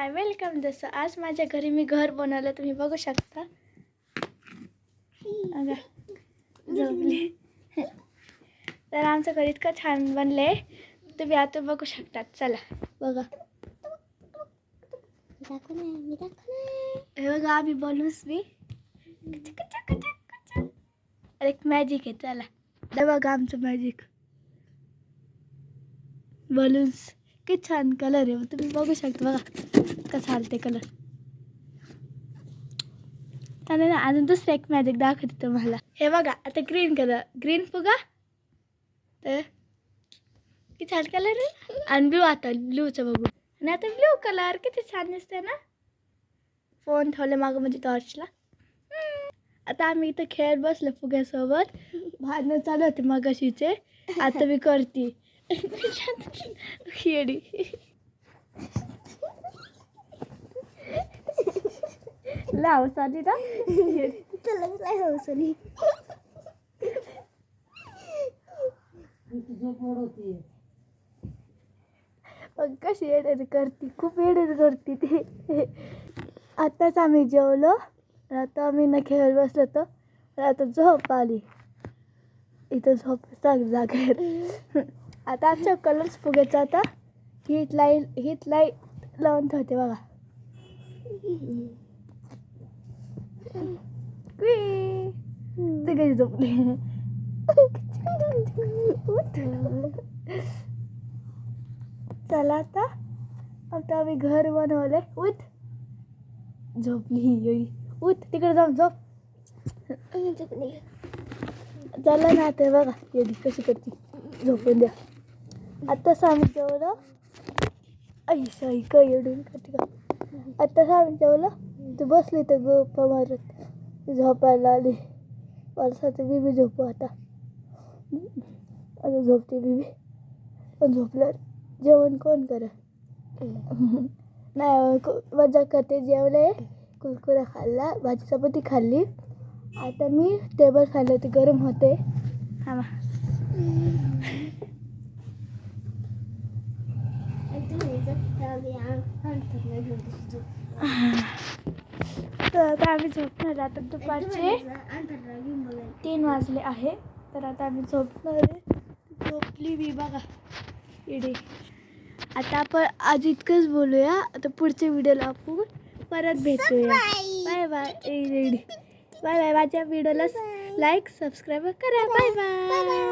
Hi welcome. जसं आज माझ्या घरी मी घर बनवलं तुम्ही बघू शकता. झोपली तर आमचं घर इतकं छान बनले तुम्ही आता बघू शकता. चला बघा. हे बघा आम्ही बलून्स मी एक मॅजिक आहे. चला हे बघा आमचं मॅजिक बलून्स किती छान कलर आहे तुम्ही बघू शकता. बघा कसं हलते कलर. त्याने ना अजून दुसरं एक मॅजिक दाखवते तुम्हाला. हे बघा आता ग्रीन कलर ग्रीन फुगा तर किती छान कलर आहे. आणि ब्लू आता ब्लूचं बघू. आणि आता ब्लू कलर किती छान दिसते ना. फोन ठेवले मागं म्हणजे टॉर्चला. आता आम्ही इथं खेळत बसलो फुग्यासोबत. भांडणं चालू होते मगाशीचे. आता मी करते खेडी. लावसाली ना कशी एडेड करते खूप एडेड करते ती. आत्ताच आम्ही जेवलो. आता आम्ही ना खेळत बसलो तर आता झोप आली. इथं झोप जागेवर. आता आमच्या कलर्स फुग्याचा आता हीट लाईट लावून ठेवते बघा. ते कशी झोपली. चला आता आम्ही घर बनवलंय. उठ झोपली. उठ तिकडे जाऊन झोप. चला ना ते बघा येडी कशी करते. झोपून द्या. आत्ताच आम्ही जेवलं. ऐशाई काय एवढून करते का. आत्ताच आम्ही जेवलं तू बसली तर गप्पा मारत झोपायला आली. मला बीबी झोपू आता झोपते बीबी. पण झोपल्यावर जेवण कोण करा. नाही मजा करते. जेवले कुरकुरा खाल्ला भाजी चपाती खाल्ली. आता मी टेबल खाल्ले होते गरम होते. हा तर आता आम्ही झोपणार. आता दुपारचे 3 वाजले आहे. तर आता आम्ही झोपणार आहे. झोपली मी बघा इडे. आता आपण आज इतकंच बोलूया. आता पुढच्या व्हिडिओला आपण परत भेटूया. Bye bye. Bye bye. माझ्या व्हिडिओला लाईक सबस्क्राईब करा. Bye bye.